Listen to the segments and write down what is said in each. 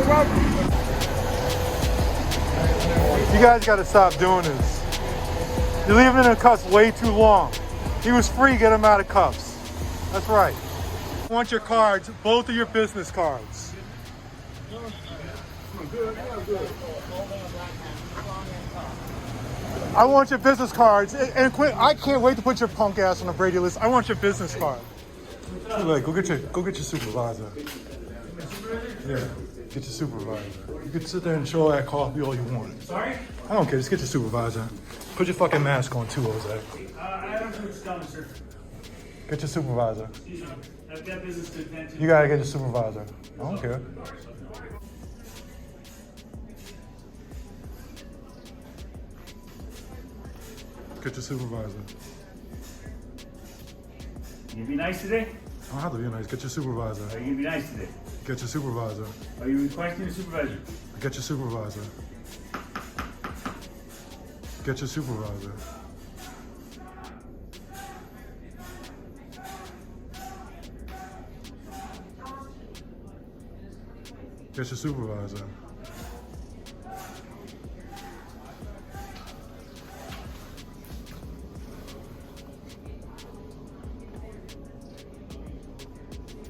You guys gotta stop doing this. You're leaving him in cuffs way too long. He was free, get him out of cuffs. That's right. I want your cards, both of your business cards. I want your business cards. And quit, I can't wait to put your punk ass on the Brady list. I want your business card. Wait, go get your supervisor. Yeah, get your supervisor. You can sit there and show that coffee all you want. Sorry? I don't care, just get your supervisor. Put your fucking mask on too, Jose. I don't know what you're telling me, sir. Get your supervisor. Excuse me. I've got business to attend to. You gotta get your supervisor. I don't care. Get your supervisor. You be nice today? I don't have to be nice. Get your supervisor. Are you gonna be nice today? Get your supervisor. Are you requesting a supervisor? Get your supervisor. Get your supervisor. Get your supervisor.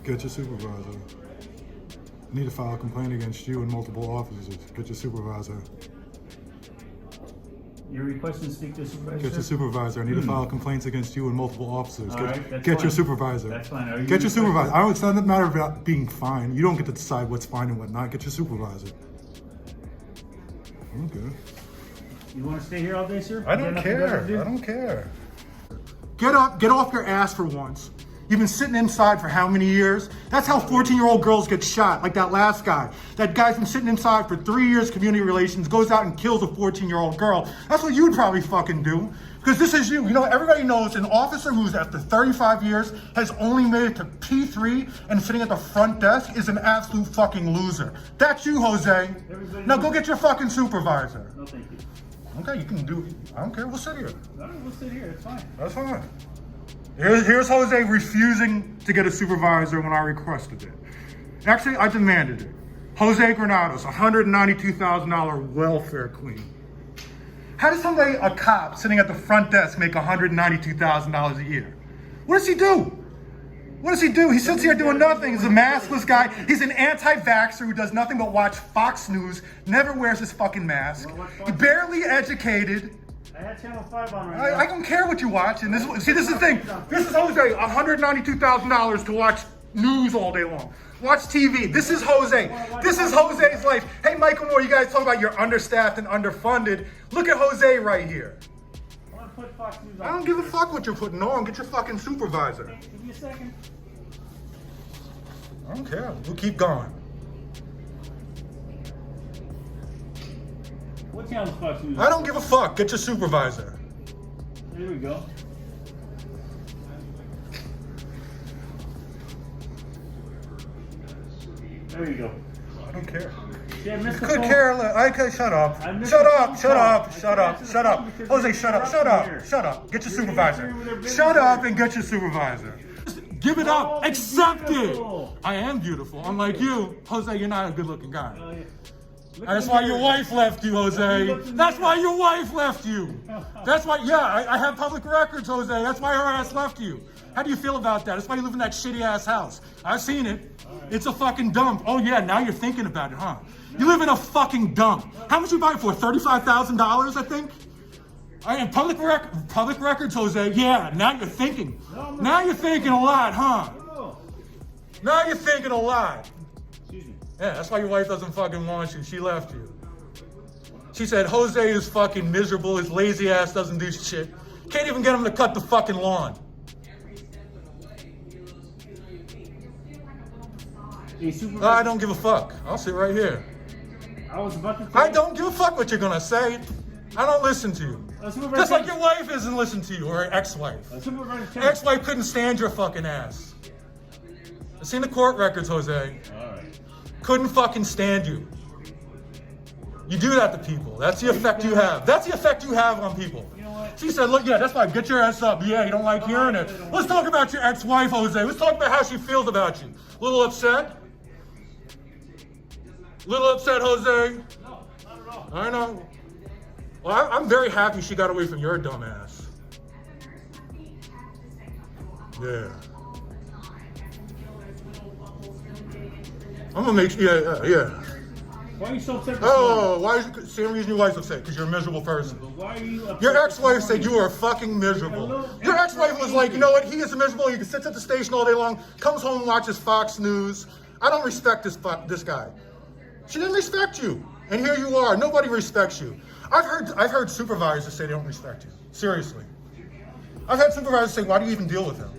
Get your supervisor. Need to file a complaint against you and multiple officers. Get your supervisor. You're requesting to speak to a supervisor? Get your supervisor. I need to file complaints against you and multiple officers. Get your supervisor. That's fine. Get your supervisor. I don't, it's not a matter of being fine. You don't get to decide what's fine and what not. Get your supervisor. Okay. You want to stay here all day, sir? I don't care. I don't care. Get up. Get off your ass for once. You've been sitting inside for how many years? That's how 14-year-old girls get shot, like that last guy. That guy's been sitting inside for 3 years, community relations, goes out and kills a 14-year-old girl. That's what you'd probably fucking do. Because this is you. You know, everybody knows an officer who's after 35 years has only made it to P3 and sitting at the front desk is an absolute fucking loser. That's you, Jose. Now go get your fucking supervisor. No, thank you. Okay, you can do it. I don't care. We'll sit here. All right, we'll sit here. It's fine. That's fine. Here's Jose refusing to get a supervisor when I requested it. Actually, I demanded it. Jose Granados, $192,000 welfare queen. How does somebody, a cop sitting at the front desk, make $192,000 a year? What does he do? What does he do? He sits here doing nothing. He's a maskless guy. He's an anti-vaxxer who does nothing but watch Fox News, never wears his fucking mask. He's barely educated. I had Channel 5 on right now. I don't care what you watch. And this is the thing. This is Jose, $192,000 to watch news all day long. Watch TV. This is Jose. This is Jose's life. Hey, Michael Moore, you guys talk about you're understaffed and underfunded. Look at Jose right here. I want to put Fox News on. I don't give a fuck what you're putting on. Get your fucking supervisor. Give me a second. I don't care. We'll keep going. What channel is Fox News? I don't give a fuck. Get your supervisor. There we go. There you go. I don't care. Yeah, Mr. Could care less. I could shut up. Shut up. Shut up. Shut up. Shut up. Jose, shut up. Shut up. Shut up. Get your supervisor. Shut up and get your supervisor. Give it up. Accept it. I am beautiful. Unlike you, Jose, you're not a good-looking guy. That's why your wife left you, Jose. That's why your wife left you. That's why, yeah, I have public records, Jose. That's why her ass left you. How do you feel about that? That's why you live in that shitty-ass house. I've seen it. It's a fucking dump. Oh, yeah, now you're thinking about it, huh? You live in a fucking dump. How much you buy it for? $35,000, I think? I am public records, Jose. Yeah, now you're thinking. Now you're thinking a lot, huh? Now you're thinking a lot. Yeah, that's why your wife doesn't fucking want you. She left you. She said, Jose is fucking miserable. His lazy ass doesn't do shit. Can't even get him to cut the fucking lawn. I don't give a fuck. I'll sit right here. I don't give a fuck what you're gonna say. I don't listen to you. Just like your wife isn't listening to you, or your ex-wife. Your ex-wife couldn't stand your fucking ass. I've seen the court records, Jose. Couldn't fucking stand you. You do that to people. That's the effect you have. That's the effect you have on people. She said, look, yeah, that's fine. Get your ass up. Yeah, you don't like hearing it. Let's talk about your ex-wife, Jose. Let's talk about how she feels about you. A little upset? Little upset, Jose. No, not at all. I know. Well, I'm very happy she got away from your dumb ass. Yeah. I'm gonna make yeah. Why are you so upset? Oh, why is it same reason your wife's upset? Because you're a miserable person. Why are you upset? Your ex-wife said you were fucking miserable. Your ex-wife was like, you know what? He is miserable. He sits at the station all day long, comes home and watches Fox News. I don't respect this guy. She didn't respect you, and here you are. Nobody respects you. I've heard supervisors say they don't respect you. Seriously. I've had supervisors say, why do you even deal with him?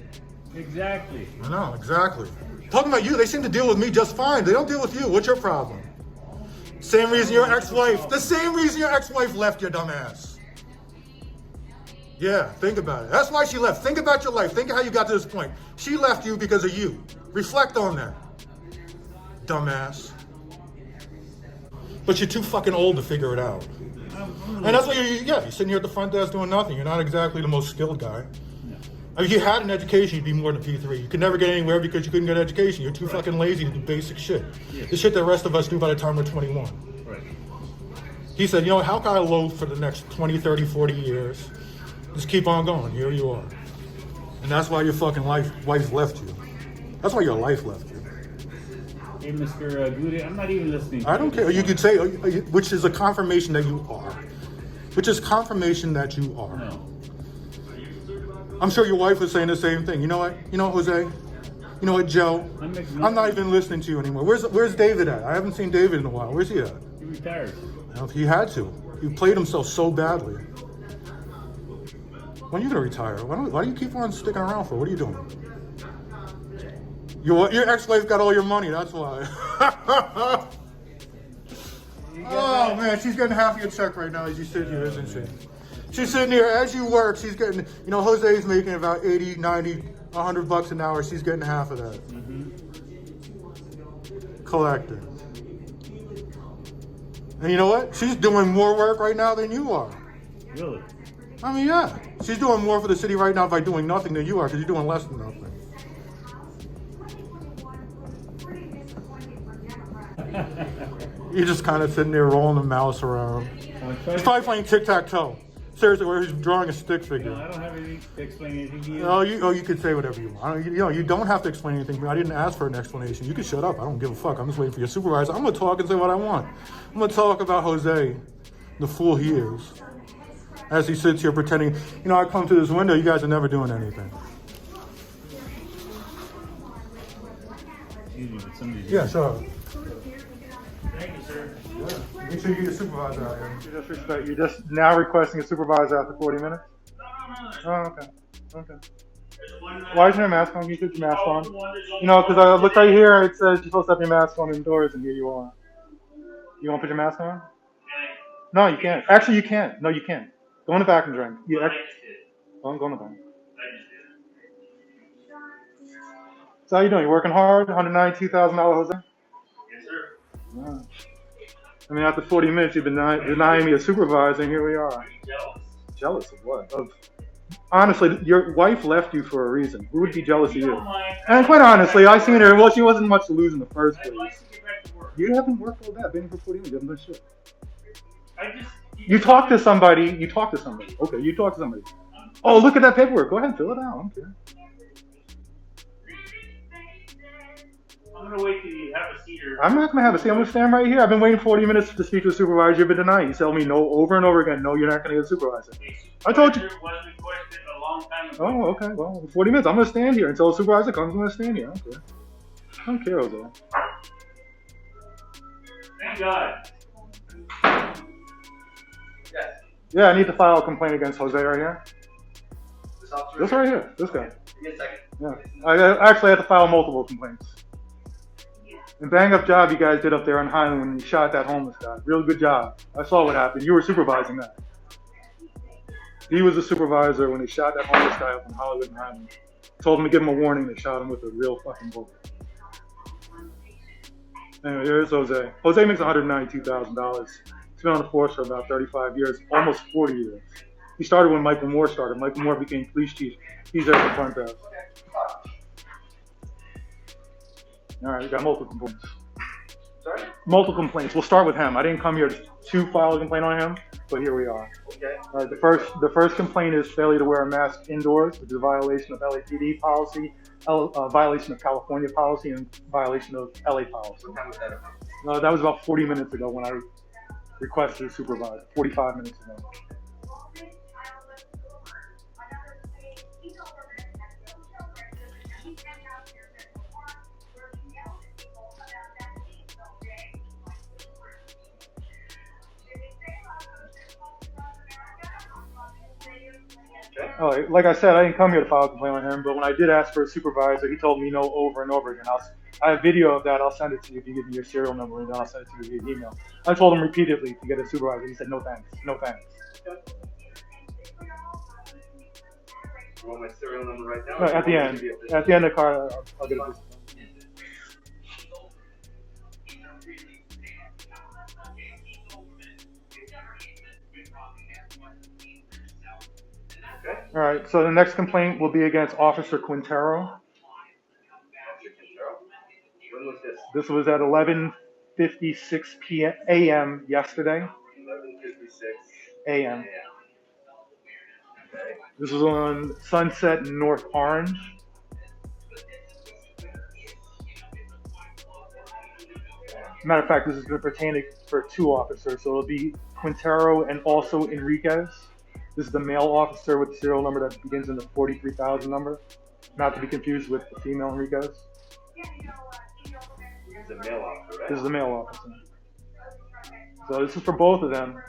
Exactly. I know, exactly. Talking about you, they seem to deal with me just fine. They don't deal with you. What's your problem? Same reason your ex-wife. The same reason your ex-wife left your dumb ass. Yeah, think about it. That's why she left. Think about your life. Think of how you got to this point. She left you because of you. Reflect on that. Dumbass. But you're too fucking old to figure it out. And that's why you're sitting here at the front desk doing nothing. You're not exactly the most skilled guy. I mean, if you had an education, you'd be more than P3. You could never get anywhere because you couldn't get an education. You're too fucking lazy to do basic shit. The shit that the rest of us do by the time we're 21. Right. He said, you know, how can I loaf for the next 20, 30, 40 years? Just keep on going. Here you are. And that's why your fucking wife left you. That's why your life left you. Hey, Mr. Goody, I'm not even listening. I don't care. You could say, which is a confirmation that you are. Which is confirmation that you are. No. I'm sure your wife was saying the same thing. You know what? You know what, Jose? You know what, Joe? I'm not even listening to you anymore. Where's David at? I haven't seen David in a while. Where's he at? He retired. Well, he had to. He played himself so badly. When are you gonna retire? Why do you keep on sticking around for? What are you doing? Your ex-wife got all your money. That's why. Oh man, she's getting half your check right now as you sit here, isn't she? She's sitting here, as you work, she's getting, you know, Jose's making about 80, 90, 100 bucks an hour. She's getting half of that. Collected. And you know what? She's doing more work right now than you are. Really? I mean, yeah. She's doing more for the city right now by doing nothing than you are, because you're doing less than nothing. You're just kind of sitting there rolling the mouse around. He's probably playing tic-tac-toe. Seriously, where he's drawing a stick figure. No, I don't have anything to explain anything to you. Oh, you could say whatever you want. You don't have to explain anything to me. I didn't ask for an explanation. You can shut up. I don't give a fuck. I'm just waiting for your supervisor. I'm going to talk and say what I want. I'm going to talk about Jose, the fool he is, as he sits here pretending, you know, I come to this window, you guys are never doing anything. Excuse me, but somebody's... Yeah, shut up. Thank you, sir. Yeah. Make sure you get a supervisor out here. You're just now requesting a supervisor after 40 minutes? No. Oh, okay. Why isn't your mask on? You put your mask on. You know, because I look right here, it says you're supposed to have your mask on indoors, and here you are. You want to put your mask on? No, you can't. Actually, you can't. No, you can't. Go in the back and drink. Go in the back. So how you doing? You working hard? $192,000, Jose? Yes, sir. Wow. I mean, after 40 minutes, you've been denying me a supervisor, and here we are. Jealous? Jealous of what? Honestly, your wife left you for a reason. Who would be jealous of you? And quite honestly, I seen her. Well, she wasn't much to lose in the first place. You haven't worked all that. Been here for 40 minutes. You haven't done shit. You talk to somebody. Okay, you talk to somebody. Oh, look at that paperwork. Go ahead and fill it out. I don't care. I'm going to wait till you have a seat. I'm not going to have a seat. I'm going to stand right here. I've been waiting 40 minutes to speak to a supervisor. You've been denied. You tell me no over and over again. No, you're not going to get a supervisor. I told you. Was requested a long time ago. Oh, okay. Well, 40 minutes. I'm going to stand here until a supervisor comes. I'm going to stand here. I don't care, Jose. Thank God. Yes. Yeah, I need to file a complaint against Jose right here. This officer? This right here. This guy. Give me a second. Yeah. I actually had to file multiple complaints. And bang up job you guys did up there on Highland when you shot that homeless guy. Real good job. I saw what happened. You were supervising that. He was the supervisor when he shot that homeless guy up in Hollywood and Highland. Told him to give him a warning. They shot him with a real fucking bullet. Anyway, here's Jose. Jose makes $192,000. He's been on the force for about 35 years, almost 40 years. He started when Michael Moore started. Michael Moore became police chief. He's there at the front desk. All right, we got multiple complaints. Sorry? Multiple complaints. We'll start with him. I didn't come here to file a complaint on him, but here we are. Okay. All right, the first complaint is failure to wear a mask indoors, which is a violation of LAPD policy, violation of California policy, and violation of LA policy. What time was that? That was about 40 minutes ago when I requested a supervisor. 45 minutes ago. Oh, like I said, I didn't come here to file a complaint on him, but when I did ask for a supervisor, he told me no over and over again. I have video of that. I'll send it to you if you give me your serial number, and then I'll send it to you via email. I told him repeatedly to get a supervisor. He said, no thanks, no thanks. You want my serial number right now? No, at the end. At the end of the car, I'll get it. Okay. All right, so the next complaint will be against Officer Quintero. When was this? This was at 11:56 a.m. yesterday. 11:56 a.m. Okay. This was on Sunset and North Orange. Matter of fact, this is going to pertain for two officers, so it'll be Quintero and also Enriquez. This is the male officer with the serial number that begins in the 43,000 number, not to be confused with the female Enriquez. It's a male officer, right? This is the male officer. So this is for both of them.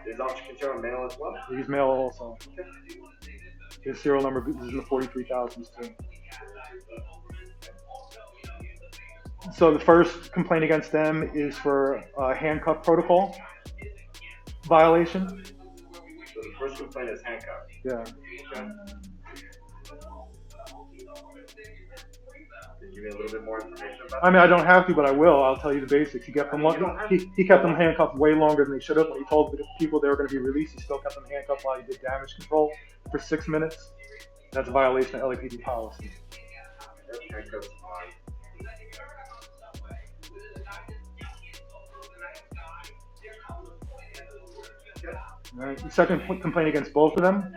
Is Officer Quintero male as well? He's male also. His serial number is in the 43,000s too. So the first complaint against them is for a handcuff protocol violation. So the first complaint is handcuff. Yeah. Okay. Can you give me a little bit more information about I mean, I don't have to, but I will. I'll tell you the basics. He kept them he kept them handcuffed way longer than they should have. When he told the people they were going to be released, he still kept them handcuffed while he did damage control for 6 minutes. That's a violation of LAPD policy. handcuffs on? All right. The second complaint against both of them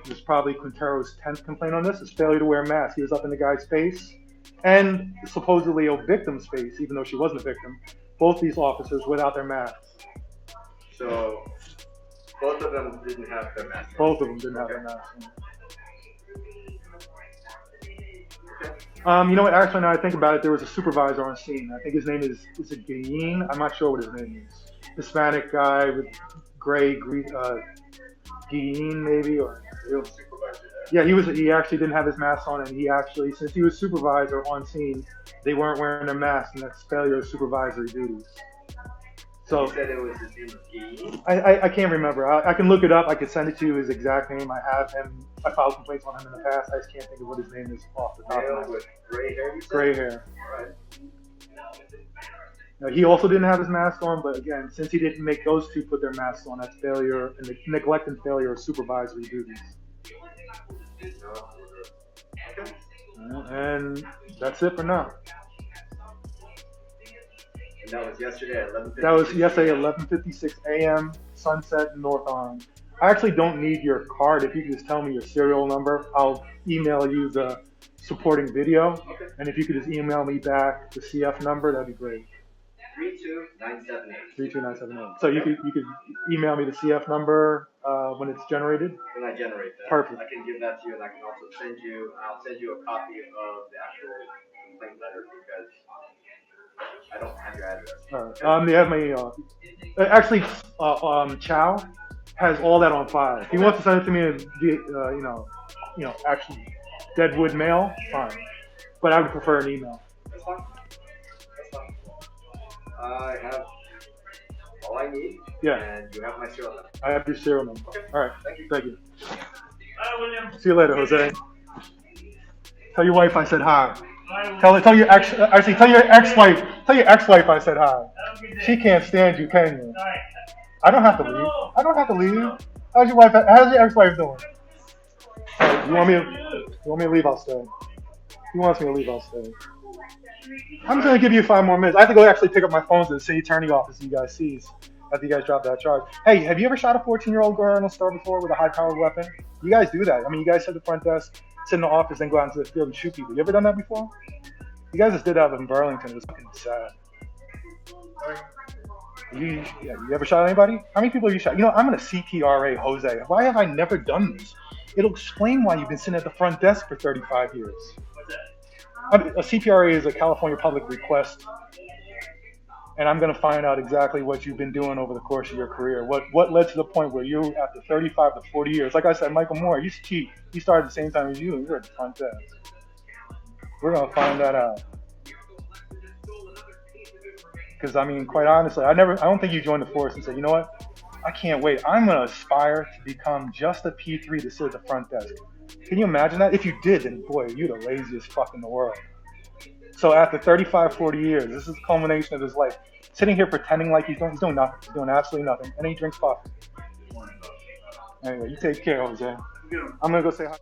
is probably Quintero's 10th complaint on this, is failure to wear a mask. He was up in the guy's face and supposedly a victim's face, even though she wasn't a victim. Both these officers without their masks. So both of them didn't have their masks. Both of them didn't have their masks. You know what? Actually, now I think about it, there was a supervisor on scene. I think his name is it Guillen? I'm not sure what his name is. Hispanic guy with Guillen maybe, or Supervisor. yeah, he actually didn't have his mask on, and he actually, since he was supervisor on scene, they weren't wearing their masks, and that's failure of supervisory duties. So You said it was his name was Guillen? I can't remember. I can look it up. I could send it to you his exact name. I have him. I filed complaints on him in the past. I just can't think of what his name is off the top of my Male head. with gray hair, you said? Gray hair. Alright. Now, he also didn't have his mask on, but again, since he didn't make those two put their masks on, that's failure and neglect and failure of supervisory duties. Okay. And that's it for now. And that was yesterday at 11:56. That was yesterday at 11:56 a.m. Sunset North Orange. I actually don't need your card. If you can just tell me your serial number, I'll email you the supporting video. Okay. And if you could just email me back the CF number, that'd be great. 32978. 32978. So you could email me the CF number when it's generated. When I generate that, Perfect. I can give that to you, and I can also send you a copy of the actual complaint letter because I don't have your address. All right. They have my email. Actually, Chow has all that on file. If he wants to send it to me in actually Deadwood mail, fine. But I would prefer an email. That's fine. That's fine. I have all I need. Yeah. And you have my serial number. I have your serial number. Okay. All right. Thank you. Thank you. Bye, William. See you later, Jose. Tell your wife I said hi. Bye, Tell your ex-wife. Tell your ex-wife I said hi. Have a good day. She can't stand you, can you? All right. I don't have to leave. I don't have to leave. How's your ex-wife doing? You want me to leave? I'll stay. If he wants me to leave, I'll stay. I'm just gonna give you 5 more minutes. I have to go actually pick up my phone to the city attorney office so you guys sees after you guys drop that charge. Hey, have you ever shot a 14-year-old girl in a store before with a high-powered weapon? You guys do that. I mean, you guys sit at the front desk, sit in the office, and go out into the field and shoot people. You ever done that before? You guys just did that in Burlington. It was fucking sad. You ever shot anybody? How many people have you shot? You know, I'm in a CPRA, Jose. Why have I never done this? It'll explain why you've been sitting at the front desk for 35 years. A CPRA is a California public request, and I'm going to find out exactly what you've been doing over the course of your career. What led to the point where you, after 35 to 40 years, like I said, Michael Moore used to cheat. He started at the same time as you, and you're at the front desk. We're going to find that out. Because, I mean, quite honestly, I don't think you joined the force and said, you know what? I can't wait. I'm going to aspire to become just a P3 to sit at the front desk. Can you imagine that? If you did, then boy, you're the laziest fuck in the world. So after 35, 40 years, this is the culmination of his life. Sitting here pretending like he's doing nothing. He's doing absolutely nothing. And he drinks coffee. Anyway, you take care, Jose. I'm going to go say hi.